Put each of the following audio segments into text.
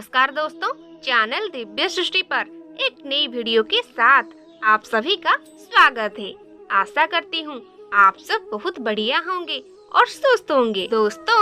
नमस्कार दोस्तों, चैनल दिव्य सृष्टि पर एक नई वीडियो के साथ आप सभी का स्वागत है। आशा करती हूँ आप सब बहुत बढ़िया होंगे और स्वस्थ होंगे। दोस्तों,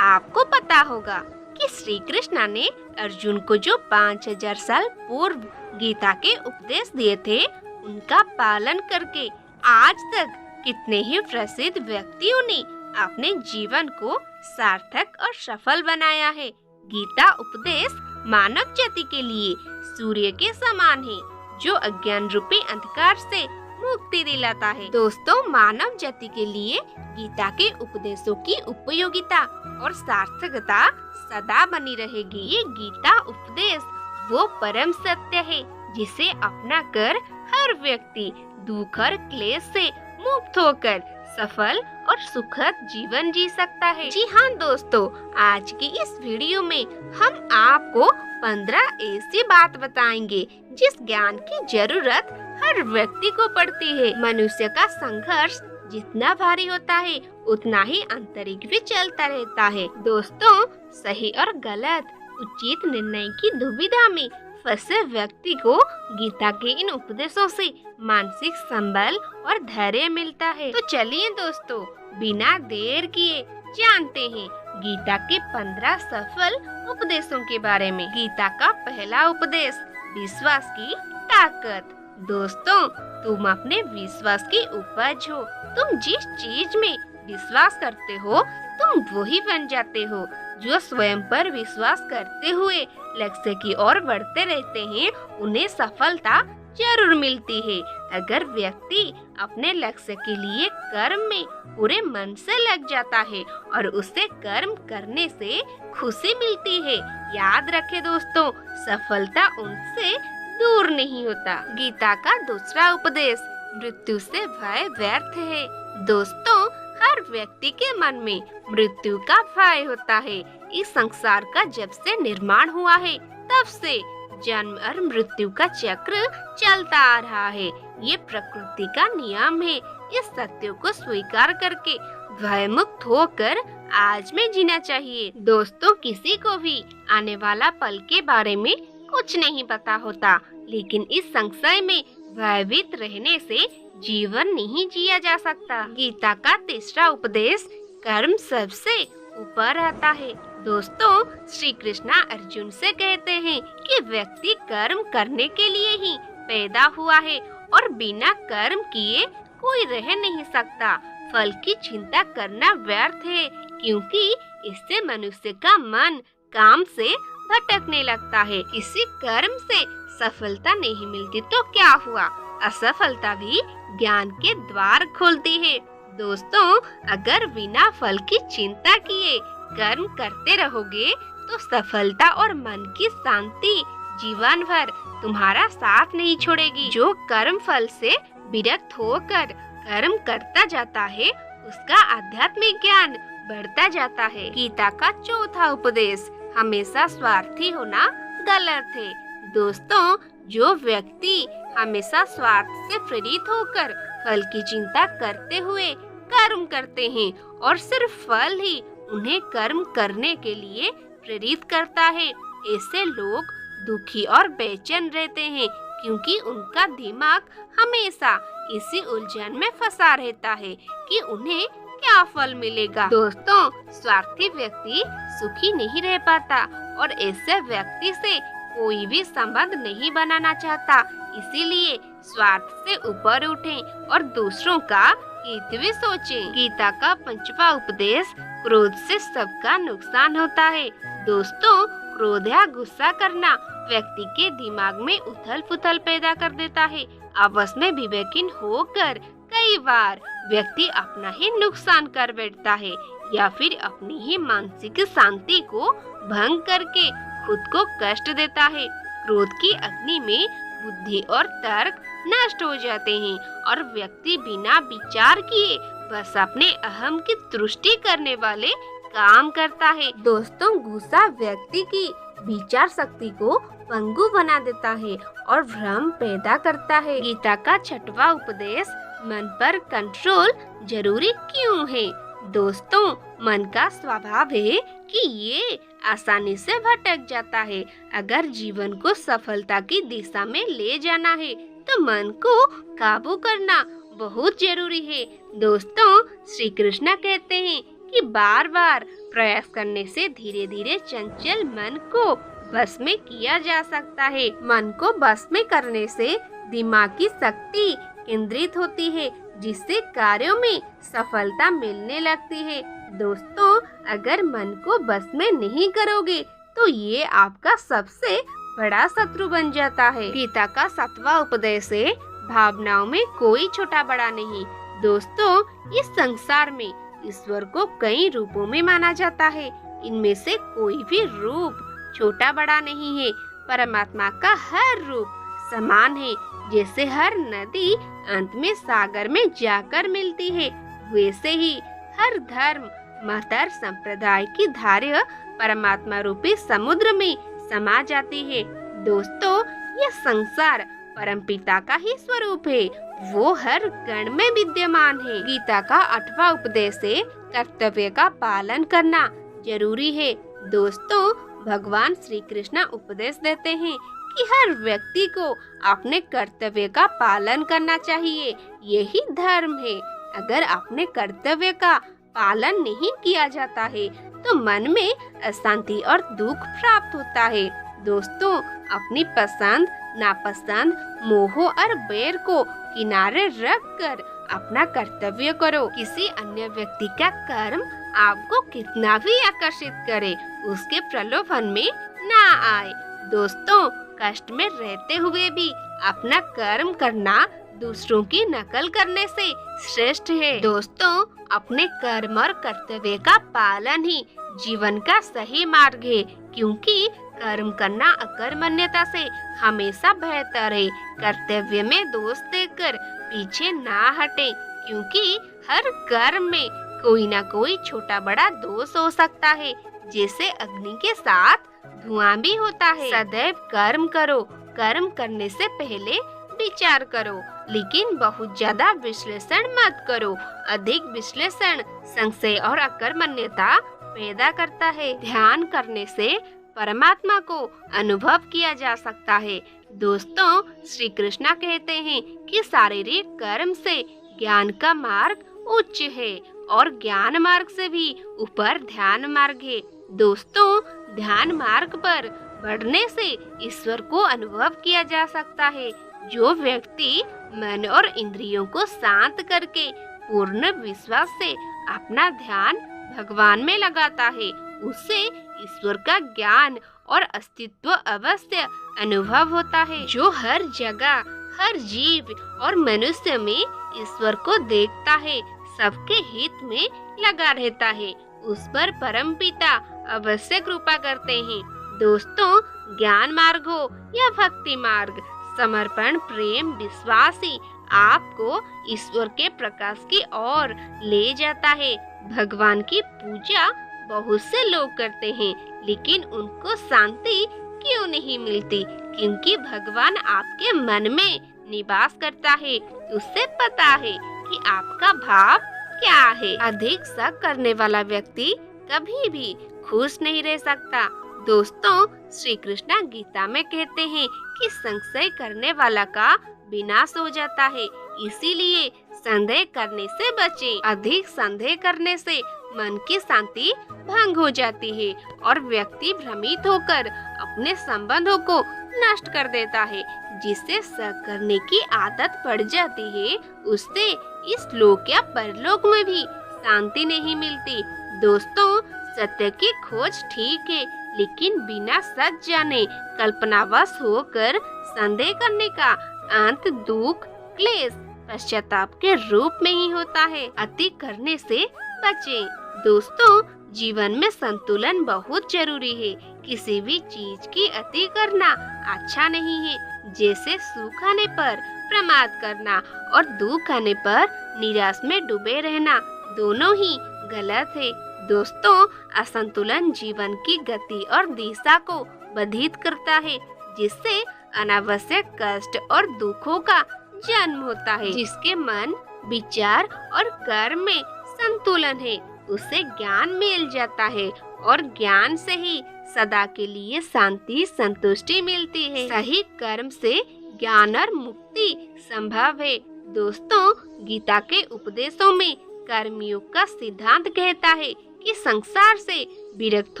आपको पता होगा कि श्री कृष्ण ने अर्जुन को जो 5000 साल पूर्व गीता के उपदेश दिए थे, उनका पालन करके आज तक कितने ही प्रसिद्ध व्यक्तियों ने अपने जीवन को सार्थक और सफल बनाया है। गीता उपदेश मानव जाति के लिए सूर्य के समान है, जो अज्ञान रूपी अंधकार से मुक्ति दिलाता है। दोस्तों, मानव जाति के लिए गीता के उपदेशों की उपयोगिता और सार्थकता सदा बनी रहेगी। ये गीता उपदेश वो परम सत्य है जिसे अपना कर हर व्यक्ति दुख और क्लेश से मुक्त होकर सफल और सुखद जीवन जी सकता है। जी हाँ दोस्तों, आज की इस वीडियो में हम आपको 15 ऐसी बात बताएंगे जिस ज्ञान की जरूरत हर व्यक्ति को पड़ती है। मनुष्य का संघर्ष जितना भारी होता है, उतना ही आंतरिक भी चलता रहता है। दोस्तों, सही और गलत, उचित निर्णय की दुविधा में फंसे व्यक्ति को गीता के इन उपदेशों से मानसिक संबल और धैर्य मिलता है। तो चलिए दोस्तों, बिना देर किए जानते हैं गीता के 15 सफल उपदेशों के बारे में। गीता का पहला उपदेश, विश्वास की ताकत। दोस्तों, तुम अपने विश्वास की उपज हो। तुम जिस चीज में विश्वास करते हो, तुम वही बन जाते हो। जो स्वयं पर विश्वास करते हुए लक्ष्य की ओर बढ़ते रहते हैं, उन्हें सफलता जरूर मिलती है। अगर व्यक्ति अपने लक्ष्य के लिए कर्म में पूरे मन से लग जाता है और उसे कर्म करने से खुशी मिलती है, याद रखें दोस्तों, सफलता उनसे दूर नहीं होता। गीता का दूसरा उपदेश, मृत्यु से भय व्यर्थ है। दोस्तों, हर व्यक्ति के मन में मृत्यु का भय होता है। इस संसार का जब से निर्माण हुआ है, तब से जन्म और मृत्यु का चक्र चलता आ रहा है। ये प्रकृति का नियम है। इस सत्य को स्वीकार करके भय मुक्त होकर आज में जीना चाहिए। दोस्तों, किसी को भी आने वाला पल के बारे में कुछ नहीं पता होता, लेकिन इस संशय में भयभीत रहने से जीवन नहीं जिया जा सकता। गीता का तीसरा उपदेश, कर्म सबसे ऊपर रहता है। दोस्तों, श्री कृष्णा अर्जुन से कहते हैं कि व्यक्ति कर्म करने के लिए ही पैदा हुआ है और बिना कर्म किए कोई रह नहीं सकता। फल की चिंता करना व्यर्थ है, क्योंकि इससे मनुष्य का मन काम से भटकने लगता है। किसी कर्म से सफलता नहीं मिलती तो क्या हुआ, असफलता भी ज्ञान के द्वार खोलती है। दोस्तों, अगर बिना फल की चिंता किए कर्म करते रहोगे, तो सफलता और मन की शांति जीवन भर तुम्हारा साथ नहीं छोड़ेगी। जो कर्म फल से विरक्त होकर कर्म करता जाता है, उसका आध्यात्मिक ज्ञान बढ़ता जाता है। गीता का चौथा उपदेश, हमेशा स्वार्थी होना गलत है। दोस्तों, जो व्यक्ति हमेशा स्वार्थ से प्रेरित होकर फल की चिंता करते हुए कर्म करते हैं और सिर्फ फल ही उन्हें कर्म करने के लिए प्रेरित करता है, ऐसे लोग दुखी और बेचैन रहते हैं, क्योंकि उनका दिमाग हमेशा इसी उलझन में फंसा रहता है कि उन्हें क्या फल मिलेगा। दोस्तों, स्वार्थी व्यक्ति सुखी नहीं रह पाता और ऐसे व्यक्ति से कोई भी संबंध नहीं बनाना चाहता। इसीलिए स्वार्थ से ऊपर उठें और दूसरों का हित भी सोचें। गीता का पंचवा उपदेश, क्रोध से सबका नुकसान होता है। दोस्तों, क्रोध या गुस्सा करना व्यक्ति के दिमाग में उथल पुथल पैदा कर देता है। आपस में विवेकहीन होकर कई बार व्यक्ति अपना ही नुकसान कर बैठता है या फिर अपनी ही मानसिक शांति को भंग करके खुद को कष्ट देता है। क्रोध की अग्नि में बुद्धि और तर्क नष्ट हो जाते हैं और व्यक्ति बिना विचार किए बस अपने अहम की तुष्टि करने वाले काम करता है। दोस्तों, गुस्सा व्यक्ति की विचार शक्ति को पंगु बना देता है और भ्रम पैदा करता है। गीता का छठवां उपदेश, मन पर कंट्रोल जरूरी क्यों है। दोस्तों, मन का स्वभाव है कि ये आसानी से भटक जाता है। अगर जीवन को सफलता की दिशा में ले जाना है तो मन को काबू करना बहुत जरूरी है। दोस्तों, श्री कृष्ण कहते हैं कि बार बार प्रयास करने से धीरे धीरे चंचल मन को बस में किया जा सकता है। मन को बस में करने से दिमाग की शक्ति केंद्रित होती है, जिससे कार्यों में सफलता मिलने लगती है। दोस्तों, अगर मन को बस में नहीं करोगे तो ये आपका सबसे बड़ा शत्रु बन जाता है। गीता का 7वां उपदेश है, भावनाओं में कोई छोटा बड़ा नहीं। दोस्तों, इस संसार में ईश्वर को कई रूपों में माना जाता है। इनमें से कोई भी रूप छोटा बड़ा नहीं है। परमात्मा का हर रूप समान है। जैसे हर नदी अंत में सागर में जाकर मिलती है, वैसे ही हर धर्म महतर संप्रदाय की धारा परमात्मा रूपी समुद्र में समा जाती है। दोस्तों, यह संसार परमपिता का ही स्वरूप है। वो हर कण में विद्यमान है। गीता का 8वां उपदेश है, कर्तव्य का पालन करना जरूरी है। दोस्तों, भगवान श्री कृष्ण उपदेश देते हैं कि हर व्यक्ति को अपने कर्तव्य का पालन करना चाहिए। यही धर्म है। अगर अपने कर्तव्य का पालन नहीं किया जाता है तो मन में अशांति और दुख प्राप्त होता है। दोस्तों, अपनी पसंद नापसंद, मोह और बैर को किनारे रखकर अपना कर्तव्य करो। किसी अन्य व्यक्ति का कर्म आपको कितना भी आकर्षित करे, उसके प्रलोभन में ना आए। दोस्तों, कष्ट में रहते हुए भी अपना कर्म करना दूसरों की नकल करने से श्रेष्ठ है। दोस्तों, अपने कर्म और कर्तव्य का पालन ही जीवन का सही मार्ग है, क्योंकि कर्म करना अकर्मण्यता से हमेशा बेहतर है। कर्तव्य में दोष देकर पीछे ना हटे, क्योंकि हर कर्म में कोई ना कोई छोटा बड़ा दोष हो सकता है। जैसे अग्नि के साथ धुआं भी होता है। सदैव कर्म करो। कर्म करने से पहले विचार करो, लेकिन बहुत ज्यादा विश्लेषण मत करो। अधिक विश्लेषण संशय और अकर्मण्यता पैदा करता है। ध्यान करने से परमात्मा को अनुभव किया जा सकता है। दोस्तों, श्री कृष्णा कहते हैं कि शारीरिक कर्म से ज्ञान का मार्ग उच्च है और ज्ञान मार्ग से भी ऊपर ध्यान मार्ग है। दोस्तों, ध्यान मार्ग पर बढ़ने से ईश्वर को अनुभव किया जा सकता है। जो व्यक्ति मन और इंद्रियों को शांत करके पूर्ण विश्वास से अपना ध्यान भगवान में लगाता है, उससे ईश्वर का ज्ञान और अस्तित्व अवश्य अनुभव होता है। जो हर जगह हर जीव और मनुष्य में ईश्वर को देखता है, सबके हित में लगा रहता है, उस पर परमपिता अवश्य कृपा करते हैं। दोस्तों, ज्ञान मार्ग हो या भक्ति मार्ग, समर्पण प्रेम विश्वास ही आपको ईश्वर के प्रकाश की ओर ले जाता है। भगवान की पूजा बहुत से लोग करते हैं, लेकिन उनको शांति क्यों नहीं मिलती? क्योंकि भगवान आपके मन में निवास करता है। उससे पता है कि आपका भाव क्या है। अधिक शक करने वाला व्यक्ति कभी भी खुश नहीं रह सकता। दोस्तों, श्री कृष्ण गीता में कहते हैं कि संशय करने वाला का विनाश हो जाता है, इसीलिए संदेह करने से बचें। अधिक संदेह करने से मन की शांति भंग हो जाती है और व्यक्ति भ्रमित होकर अपने संबंधों को नष्ट कर देता है, जिससे शक करने की आदत पड़ जाती है। उससे इस लोक या परलोक में भी शांति नहीं मिलती। दोस्तों, सत्य की खोज ठीक है, लेकिन बिना सच जाने कल्पनावश होकर संदेह करने का अंत दुख क्लेश पश्चाताप के रूप में ही होता है। अति करने से बचें। दोस्तों, जीवन में संतुलन बहुत जरूरी है। किसी भी चीज की अति करना अच्छा नहीं है। जैसे सुख आने पर प्रमाद करना और दुख आने पर निराश में डूबे रहना, दोनों ही गलत है। दोस्तों, असंतुलन जीवन की गति और दिशा को बाधित करता है, जिससे अनावश्यक कष्ट और दुखों का जन्म होता है। जिसके मन विचार और कर्म में संतुलन है, उसे ज्ञान मिल जाता है और ज्ञान से ही सदा के लिए शांति संतुष्टि मिलती है। सही कर्म से ज्ञान और मुक्ति संभव है। दोस्तों, गीता के उपदेशों में कर्मयोग का सिद्धांत कहता है कि संसार से विरक्त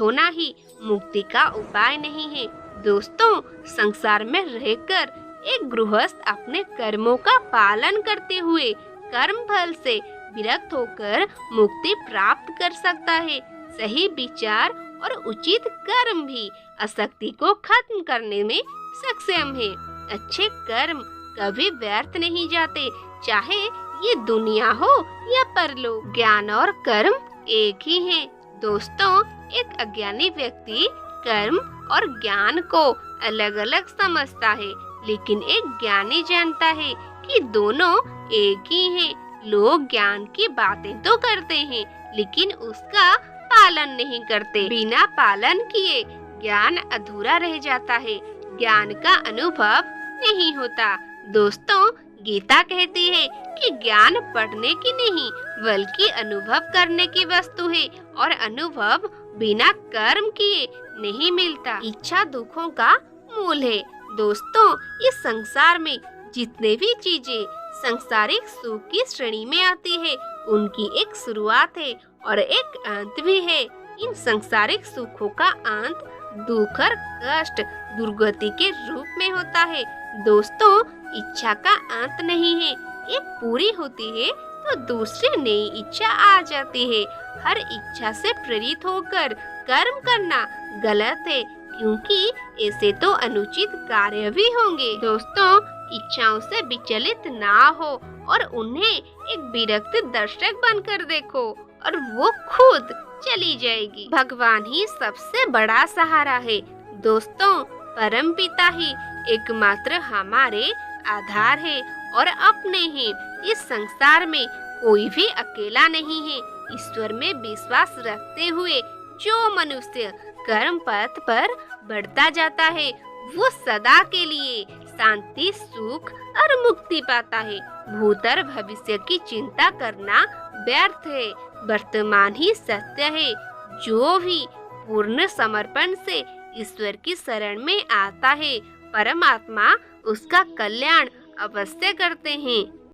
होना ही मुक्ति का उपाय नहीं है। दोस्तों, संसार में रहकर एक गृहस्थ अपने कर्मों का पालन करते हुए कर्म फल से विरक्त होकर मुक्ति प्राप्त कर सकता है। सही विचार और उचित कर्म भी अशक्ति को खत्म करने में सक्षम है। अच्छे कर्म कभी व्यर्थ नहीं जाते, चाहे ये दुनिया हो या परलोक। ज्ञान और कर्म एक ही हैं। दोस्तों, एक अज्ञानी व्यक्ति कर्म और ज्ञान को अलग अलग समझता है, लेकिन एक ज्ञानी जानता है कि दोनों एक ही हैं। लोग ज्ञान की बातें तो करते हैं, लेकिन उसका पालन नहीं करते। बिना पालन किए ज्ञान अधूरा रह जाता है, ज्ञान का अनुभव नहीं होता। दोस्तों, गीता कहती है कि ज्ञान पढ़ने की नहीं बल्कि अनुभव करने की वस्तु है, और अनुभव बिना कर्म किए नहीं मिलता। इच्छा दुखों का मूल है। दोस्तों, इस संसार में जितने भी चीजें सांसारिक सुख की श्रेणी में आती है, उनकी एक शुरुआत है और एक अंत भी है। इन सांसारिक सुखों का अंत दुख और कष्ट, दुर्गति के रूप में होता है। दोस्तों, इच्छा का अंत नहीं है। एक पूरी होती है तो दूसरी नई इच्छा आ जाती है। हर इच्छा से प्रेरित होकर कर्म करना गलत है, क्योंकि ऐसे तो अनुचित कार्य भी होंगे। दोस्तों, इच्छाओं से विचलित ना हो और उन्हें एक विरक्त दर्शक बनकर देखो, और वो खुद चली जाएगी। भगवान ही सबसे बड़ा सहारा है। दोस्तों, परम पिता ही एकमात्र हमारे आधार है और अपने हैं। इस संसार में कोई भी अकेला नहीं है। ईश्वर में विश्वास रखते हुए जो मनुष्य कर्म पथ पर बढ़ता जाता है, वो सदा के लिए शांति, सुख और मुक्ति पाता है। भूत और भविष्य की चिंता करना व्यर्थ है। वर्तमान ही सत्य है। जो भी पूर्ण समर्पण से ईश्वर की शरण में आता है, परमात्मा उसका कल्याण अवश्य करते हैं।